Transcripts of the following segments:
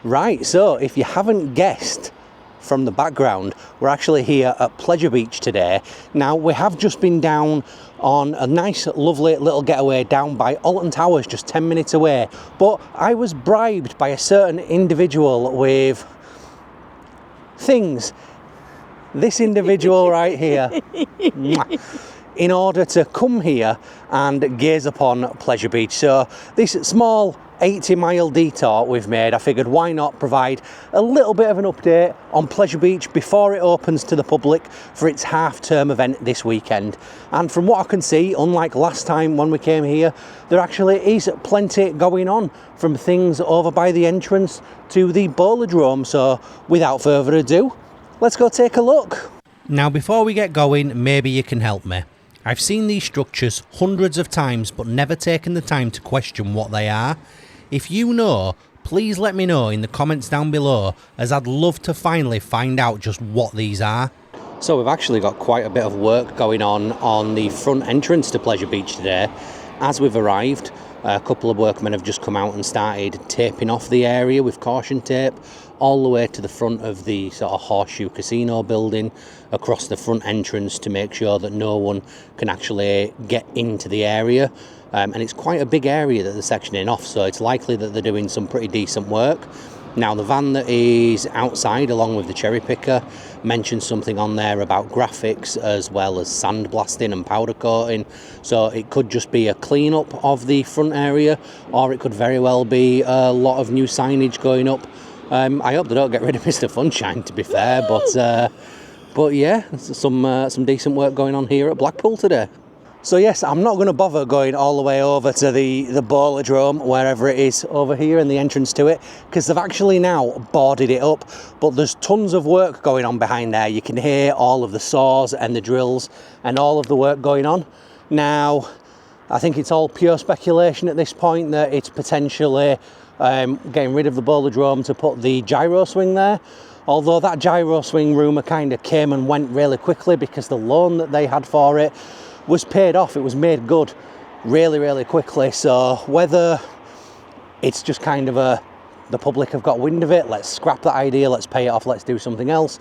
Right, so if you haven't guessed from the background, we're actually here at Pleasure Beach today. Now, we have just been down on a nice, lovely little getaway down by Alton Towers, just 10 minutes away. But I was bribed by a certain individual with things. This individual right here. In order to come here and gaze upon Pleasure Beach. So this small 80-mile detour we've made, I figured why not provide a little bit of an update on Pleasure Beach before it opens to the public for its half-term event this weekend. And from what I can see, unlike last time when we came here, there actually is plenty going on, from things over by the entrance to the drome. So without further ado, let's go take a look. Now, before we get going, maybe you can help me. I've seen these structures hundreds of times but never taken the time to question what they are. If you know, please let me know in the comments down below, as I'd love to finally find out just what these are. So we've actually got quite a bit of work going on the front entrance to Pleasure Beach today. As we've arrived, a couple of workmen have just come out and started taping off the area with caution tape all the way to the front of the sort of Horseshoe Casino building, across the front entrance, to make sure that no one can actually get into the area. And it's quite a big area that they're sectioning off, so it's likely that they're doing some pretty decent work. Now, the van that is outside along with the cherry picker mentioned something on there about graphics as well as sandblasting and powder coating, so it could just be a clean up of the front area, or it could very well be a lot of new signage going up. I hope they don't get rid of Mr. Funshine, to be fair, but yeah, some decent work going on here at Blackpool today. So yes, I'm not going to bother going all the way over to the drome, wherever it is over here in the entrance to it, because they've actually now boarded it up, but there's tons of work going on behind there. You can hear all of the saws and the drills and all of the work going on. Now, I think it's all pure speculation at this point that it's potentially getting rid of the drome to put the gyro swing there. Although that gyro swing rumour kind of came and went really quickly, because the loan that they had for it was paid off. It was made good really, really quickly. So whether it's just kind of the public have got wind of it, let's scrap that idea, let's pay it off, let's do something else,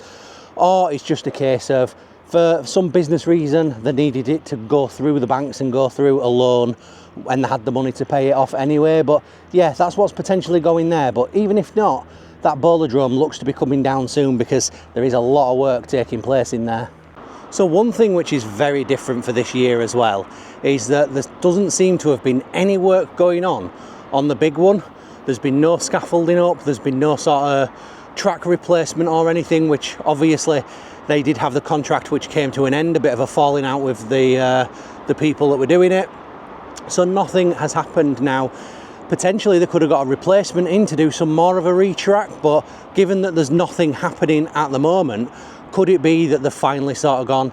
or it's just a case of, for some business reason, they needed it to go through the banks and go through a loan, and they had the money to pay it off anyway. But yeah, that's what's potentially going there. But even if not, that drome looks to be coming down soon, because there is a lot of work taking place in there. So one thing which is very different for this year as well is that there doesn't seem to have been any work going on the big one. There's been no scaffolding up, there's been no sort of track replacement or anything, which obviously they did have the contract which came to an end, a bit of a falling out with the people that were doing it. So nothing has happened. Now, potentially they could have got a replacement in to do some more of a retrack, but given that there's nothing happening at the moment, could it be that they've finally sort of gone,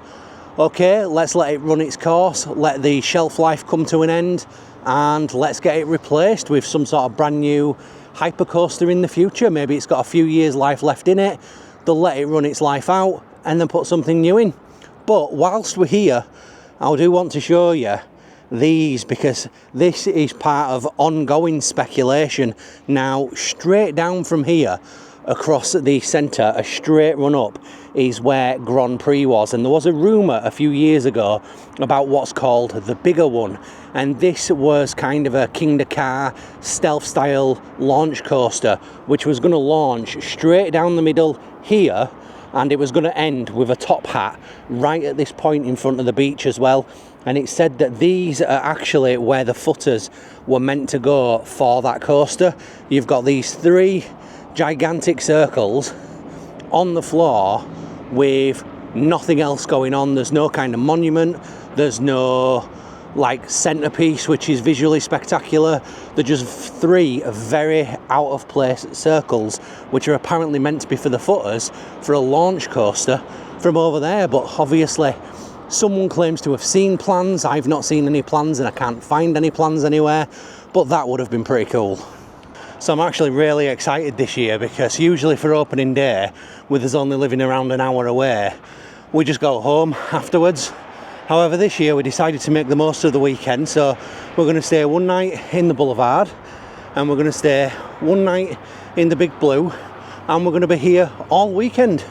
okay, let's let it run its course, let the shelf life come to an end, and let's get it replaced with some sort of brand new hypercoaster in the future. Maybe it's got a few years life left in it, they'll let it run its life out and then put something new in. But whilst we're here, I do want to show you these, because this is part of ongoing speculation. Now, straight down from here across the centre, a straight run up, is where Grand Prix was, and there was a rumour a few years ago about what's called the bigger one, and this was kind of a King of Car stealth style launch coaster which was going to launch straight down the middle here, and it was going to end with a top hat right at this point in front of the beach as well. And it said that these are actually where the footers were meant to go for that coaster. You've got these three gigantic circles on the floor with nothing else going on. There's no kind of monument, there's no like centerpiece which is visually spectacular. They're just three very out of place circles which are apparently meant to be for the footers for a launch coaster from over there. But obviously someone claims to have seen plans. I've not seen any plans and I can't find any plans anywhere, but that would have been pretty cool. So I'm actually really excited this year, because usually for opening day, with us only living around an hour away, we just go home afterwards. However, this year we decided to make the most of the weekend, so we're going to stay one night in the Boulevard, and we're going to stay one night in the Big Blue, and we're going to be here all weekend.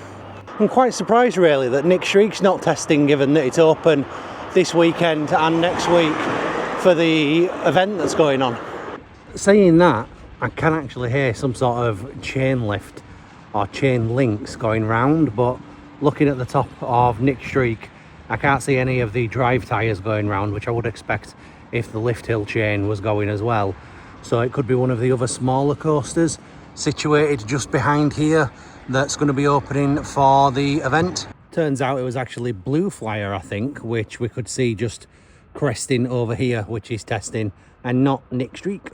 I'm quite surprised really that Nick Streak's not testing, given that it's open this weekend and next week for the event that's going on. Saying that, I can actually hear some sort of chain lift or chain links going round, but looking at the top of Nick Streak, I can't see any of the drive tyres going round, which I would expect if the lift hill chain was going as well. So it could be one of the other smaller coasters situated just behind here that's going to be opening for the event. Turns out it was actually Blue Flyer, I think, which we could see just cresting over here, which is testing, and not Nick Streak.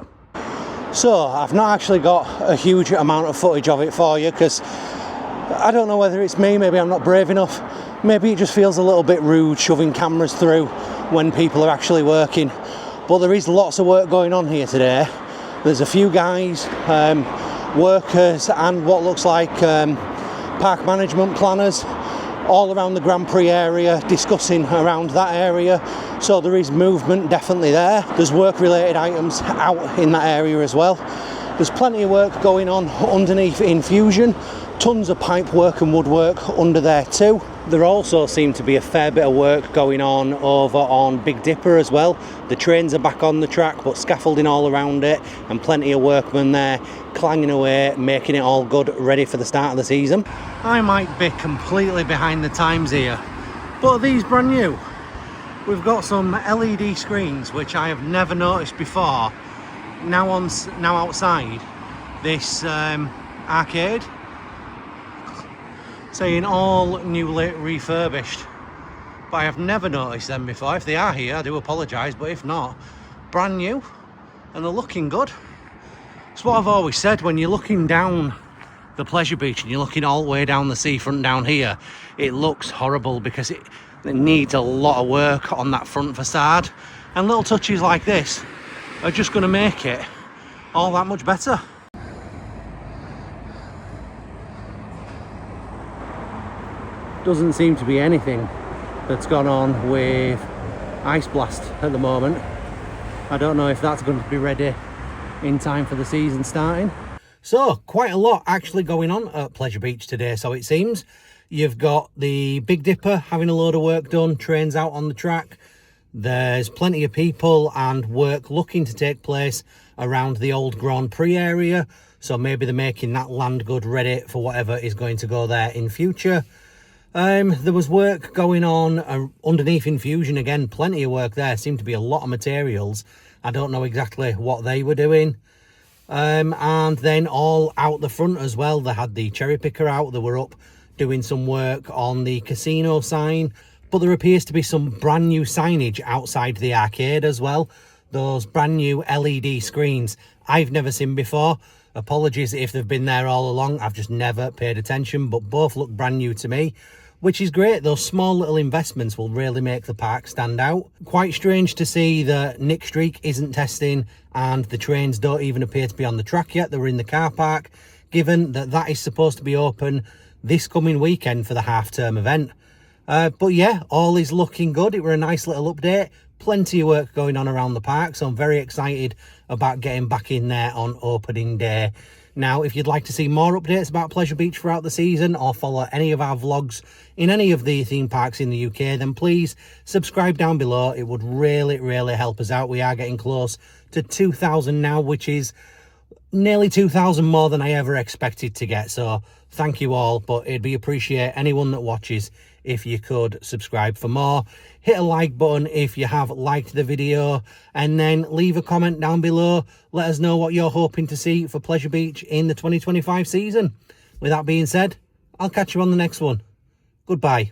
So I've not actually got a huge amount of footage of it for you, because I don't know whether it's me, maybe I'm not brave enough, maybe it just feels a little bit rude shoving cameras through when people are actually working. But there is lots of work going on here today. There's a few guys, workers, and what looks like park management planners all around the Grand Prix area, discussing around that area. So there is movement definitely there. There's work related items out in that area as well. There's plenty of work going on underneath Infusion, tons of pipe work and woodwork under there too. There also seemed to be a fair bit of work going on over on Big Dipper as well. The trains are back on the track, but scaffolding all around it, and plenty of workmen there clanging away, making it all good, ready for the start of the season. I might be completely behind the times here, but are these brand new? We've got some LED screens, which I have never noticed before, now outside this arcade, saying all newly refurbished, but I have never noticed them before. If they are here, I do apologise, but if not, brand new, and they're looking good. It's what I've always said, when you're looking down the Pleasure Beach and you're looking all the way down the seafront down here, it looks horrible because it needs a lot of work on that front facade, and little touches like this are just going to make it all that much better. Doesn't seem to be anything that's gone on with Ice Blast at the moment. I don't know if that's going to be ready in time for the season starting. So quite a lot actually going on at Pleasure Beach today, so it seems. You've got the Big Dipper having a load of work done, trains out on the track. There's plenty of people and work looking to take place around the old Grand Prix area, so maybe they're making that land good ready for whatever is going to go there in future. There was work going on underneath Infusion again, plenty of work there. Seemed to be a lot of materials. I don't know exactly what they were doing. And then all out the front as well, they had the cherry picker out. They were up doing some work on the casino sign, but there appears to be some brand new signage outside the arcade as well. Those brand new LED screens I've never seen before. Apologies if they've been there all along, I've just never paid attention, but both look brand new to me, which is great. Those small little investments will really make the park stand out. Quite strange to see that Nick Streak isn't testing and the trains don't even appear to be on the track yet. They were in the car park, given that that is supposed to be open this coming weekend for the half-term event. But yeah, all is looking good. It were a nice little update. Plenty of work going on around the park, so I'm very excited about getting back in there on opening day. Now, if you'd like to see more updates about Pleasure Beach throughout the season, or follow any of our vlogs in any of the theme parks in the UK, then please subscribe down below. It would really, really help us out. We are getting close to 2,000 now, which is nearly 2,000 more than I ever expected to get. So thank you all, but it'd be appreciate anyone that watches if you could subscribe for more. Hit a like button if you have liked the video, and then leave a comment down below. Let us know what you're hoping to see for Pleasure Beach in the 2025 season. With that being said, I'll catch you on the next one. Goodbye.